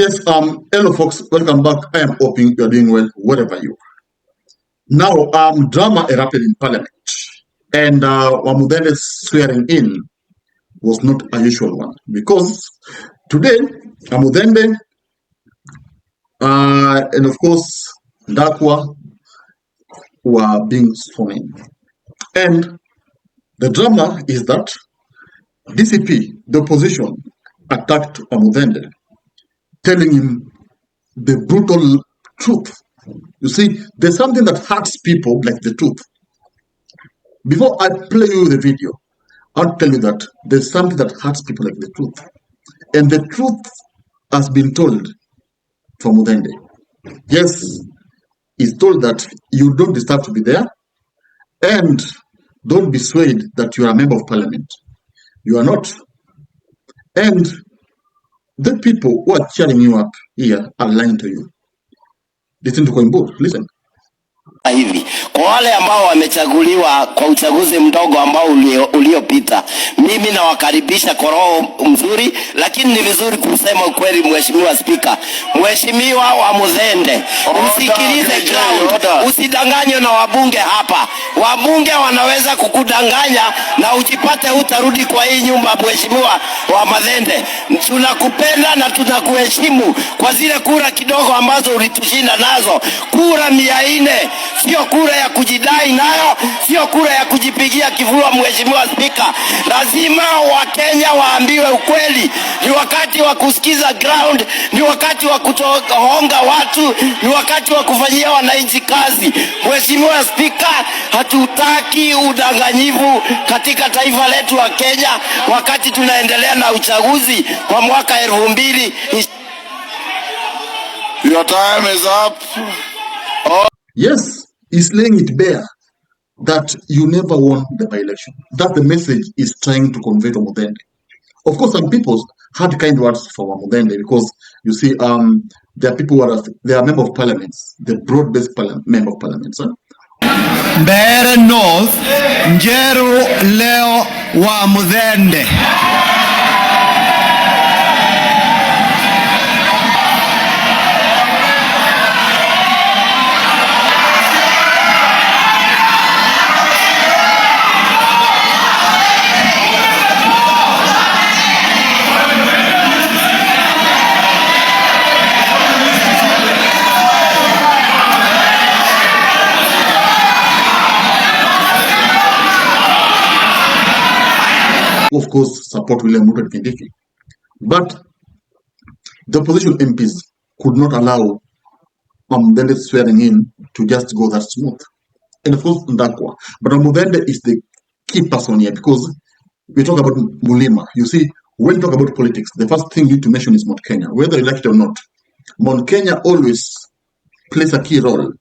Yes, hello folks, welcome back. I am hoping you are doing well wherever you are. Now, drama erupted in Parliament, and Wamuthende'S swearing in was not a usual one because today Wamuthende and of course Dakwa were being sworn in, and the drama is that DCP, the opposition, attacked Wamuthende, telling him the brutal truth. You see, there's something that hurts people like the truth. Before I play you the video, I'll tell you that there's something that hurts people like the truth. And the truth has been told from Wamuthende. Yes, he's told that you don't deserve to be there, and don't be swayed that you are a member of parliament. You are not. And the people who are cheering you up here are lying to you. Listen to Koimbo, listen. Hivi kwa wale ambao wamechaguliwa kwa uchaguzi mdogo ambao uliopita, mimi nawakaribisha kwa roho mzuri, lakini ni vizuri kusema ukweli. Mheshimiwa Spika, Mheshimiwa Wamuthende, usikilize ground, usidanganywe na wabunge hapa. Wabunge wanaweza kukudanganya na ujipate utarudi kwa hii nyumba. Mheshimiwa Wamuthende, tunakupenda na tunakuheshimu kwa zile kura kidogo ambazo ulitushinda nazo, kura 400. Sio kura ya kujidai nayo, sio kura ya kujipigia kifua. Mheshimiwa Spika, lazima Wakenya waambiwe ukweli. Ni wakati wa kusikiza ground, ni wakati wa kutohonga watu, ni wakati wa kufanyia wananchi kazi. Mheshimiwa Spika, hatutaki udanganyifu katika taifa letu la Kenya wakati tunaendelea na uchaguzi wa mwaka 2000. Your time is up. Yes, he's laying it bare that you never won the by-election. That's the message he's trying to convey to Wamuthende. Of course, some people had kind words for Wamuthende because you see, there are people who are member of parliaments, the broad-based member of parliaments. Mbeere North, Njeru leo Wamuthende. Of course, support William Ruto and Kindiki. But the opposition MPs could not allow Wamuthende swearing in to just go that smooth. And of course, Ndakwa. But Wamuthende is the key person here because we talk about Mulima. You see, when we talk about politics, the first thing you need to mention is Mount Kenya, whether you like it or not. Mount Kenya always plays a key role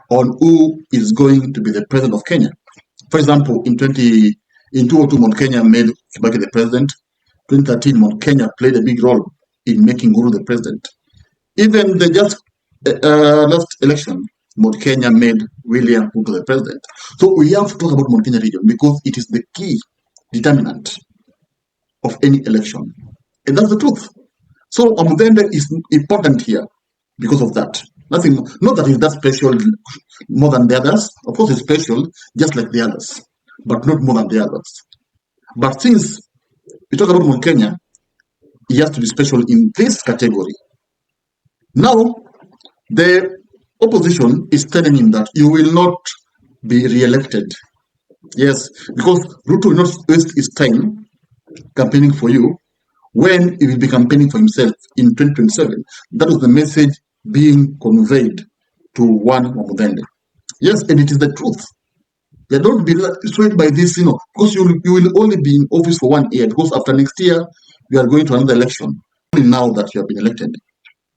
on who is going to be the president of Kenya. For example, in 2002, Mount Kenya made Kibaki the president. 2013, Mount Kenya played a big role in making Uhuru the president. Even the just last election, Mount Kenya made William Ruto the president. So we have to talk about Mount Kenya region because it is the key determinant of any election. And that's the truth. So Wamuthende is important here because of that. Nothing, not that he's that special more than the others. Of course, he's special just like the others, but not more than the others. But since we talk about Mount Kenya, he has to be special in this category. Now, the opposition is telling him that you will not be re-elected. Yes, because Ruto will not waste his time campaigning for you when he will be campaigning for himself in 2027. That was the message being conveyed to one Wamuthende. Yes, and it is the truth. They don't be swayed by this, because you will only be in office for 1 year, because after next year, you are going to another election, only now that you have been elected.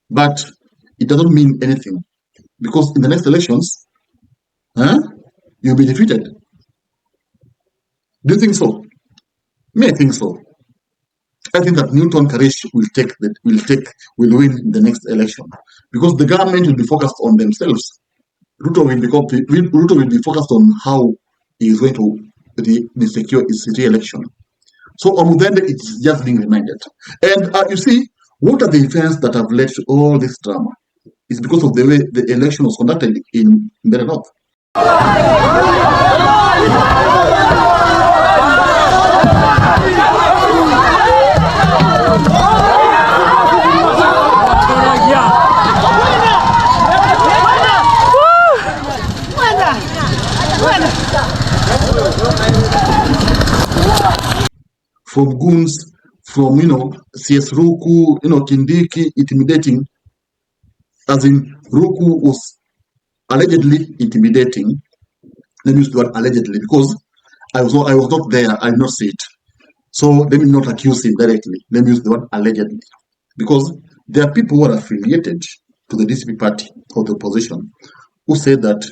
But it doesn't mean anything, because in the next elections, you'll be defeated. Do you think so? Me, I think so. I think that Newton Karish will win the next election, because the government will be focused on themselves. Ruto will be focused on how he is going to secure his re-election. So Wamuthende is just being reminded. And you see, What are the events that have led to all this drama? It's because of the way the election was conducted in Mbeere North. From goons, from CS Ruku, Kindiki intimidating, as in Ruku was allegedly intimidating. Let me use the word allegedly because I was not there, I did not see it. So let me not accuse him directly. Let me use the word allegedly. Because there are people who are affiliated to the DCP party or the opposition who say that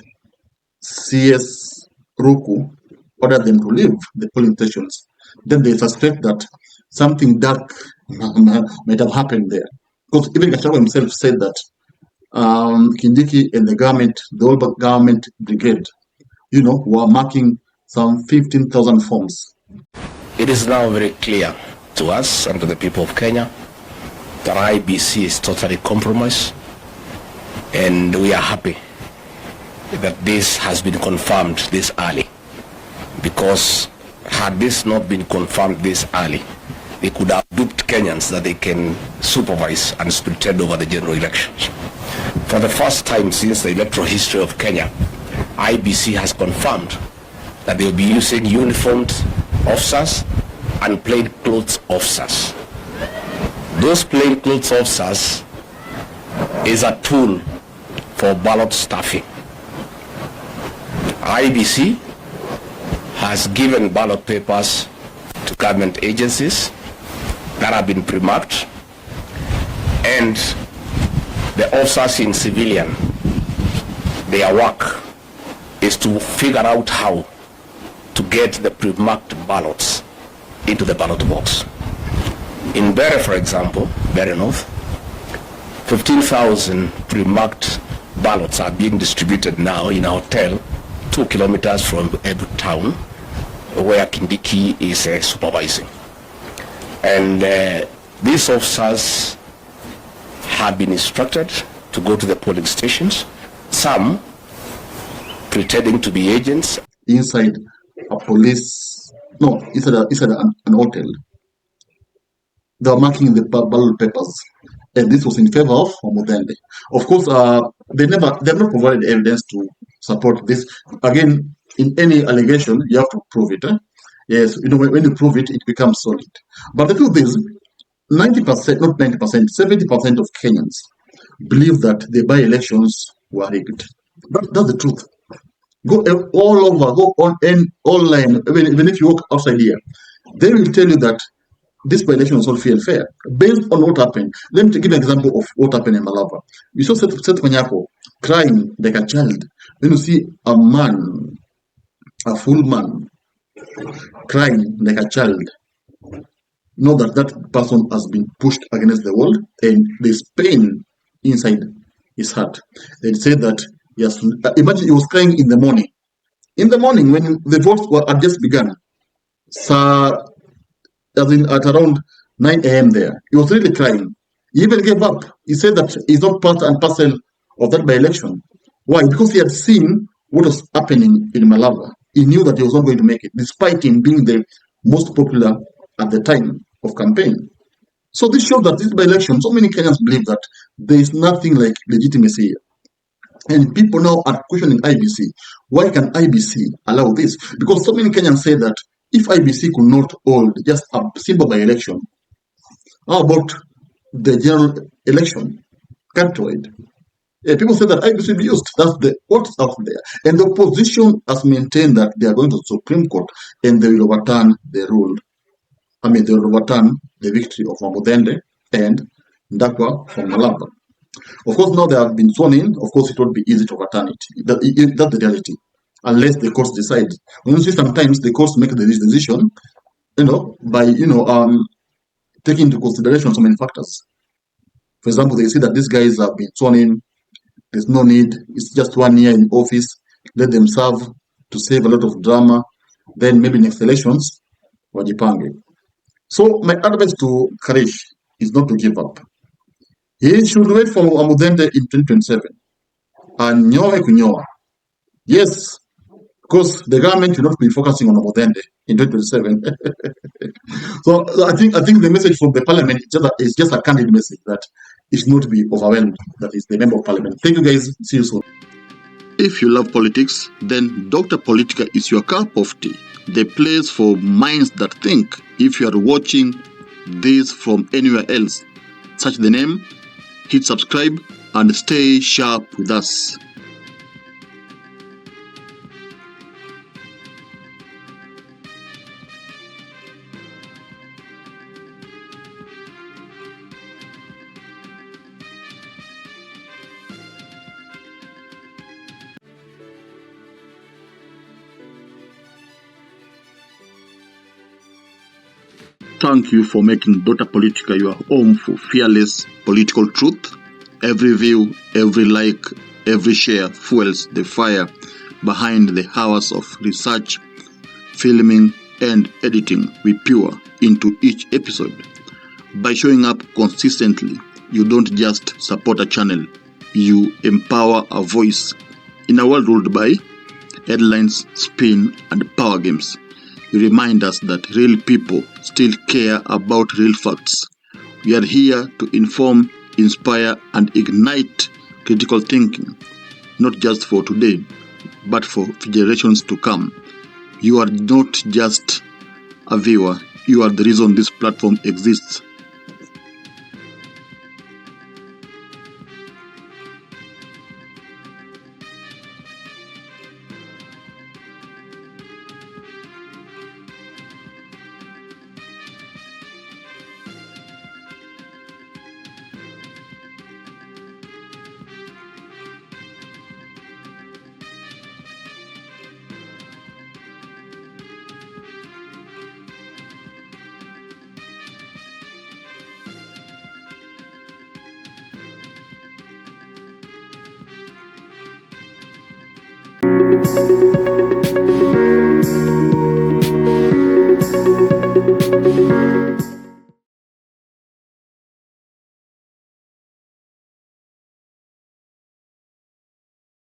CS Ruku ordered them to leave the polling stations. Then they suspect that something dark might have happened there. Because even Gachagua himself said that Kindiki and the government, the whole government brigade, were marking some 15,000 forms. It is now very clear to us and to the people of Kenya that IBC is totally compromised, and we are happy that this has been confirmed this early, because had this not been confirmed this early, they could have duped Kenyans that they can supervise and pretend over the general elections. For the first time since the electoral history of Kenya, IBC has confirmed that they will be using uniformed officers and plainclothes officers. Those plainclothes officers is a tool for ballot stuffing. IBC has given ballot papers to government agencies that have been pre-marked, and the officers in civilian, their work is to figure out how to get the pre-marked ballots into the ballot box. In Mbeere, for example, Mbeere North, 15,000 pre-marked ballots are being distributed now in a hotel 2 kilometers from Ebu town, where Kindiki is supervising. And these officers have been instructed to go to the polling stations, some pretending to be agents. Inside a police, no, inside an hotel. They were marking the ballot papers, and this was in favor of Wamuthende'S. Of course, they have not provided evidence to support this. Again, in any allegation, you have to prove it. Yes, when you prove it, it becomes solid. But the truth is, 90%, not 90%, 70% of Kenyans believe that the by-elections were rigged. That's the truth. Go all over, go on and online, even if you walk outside here, they will tell you that this by-election was all fair and fair, based on what happened. Let me give an example of what happened in Malava. You saw Seth Kanyako crying like a child. Then you see a man, a full man, crying like a child. Know that that person has been pushed against the wall, and there's pain inside his heart. They say that, yes, imagine he was crying in the morning. In the morning, when the votes had just begun, at around 9 a.m. there, he was really crying. He even gave up. He said that he's not part and parcel of that by-election. Why? Because he had seen what was happening in Malava. He knew that he was not going to make it, despite him being the most popular at the time of campaign. So this shows that this by-election, so many Kenyans believe that there is nothing like legitimacy here. And people now are questioning IBC. Why can IBC allow this? Because so many Kenyans say that if IBC could not hold just a simple by-election, how about the general election, countrywide? People say that IBC will be used. That's what's out there. And the opposition has maintained that they are going to the Supreme Court and they will overturn the rule. They will overturn the victory of Wamuthende'S and Ndakwa from Malava. Of course, now they have been sworn in. Of course, it won't be easy to overturn it. That's the reality. Unless the courts decide. You see, sometimes the courts make the decision, by taking into consideration so many factors. For example, they see that these guys have been sworn in. There's no need. It's just 1 year in office. Let them serve to save a lot of drama. Then maybe next elections, wajipange. So my advice to Karish is not to give up. He should wait for Wamuthende in 2027. And nyowe kunyoa. Yes, because the government will not be focusing on Wamuthende in 2027. So I think the message from the parliament is just a candid message that it should not be overwhelmed. That is the member of parliament. Thank you guys. See you soon. If you love politics, then Dr. Politica is your cup of tea. The place for minds that think. If you are watching this from anywhere else, search the name, hit subscribe, and stay sharp with us. Thank you for making Dr. Politica your home for fearless political truth. Every view, every like, every share fuels the fire behind the hours of research, filming, and editing we pour into each episode. By showing up consistently, you don't just support a channel, you empower a voice. In a world ruled by headlines, spin, and power games, you remind us that real people still care about real facts. We are here to inform, inspire, and ignite critical thinking, not just for today, but for generations to come. You are not just a viewer, you are the reason this platform exists.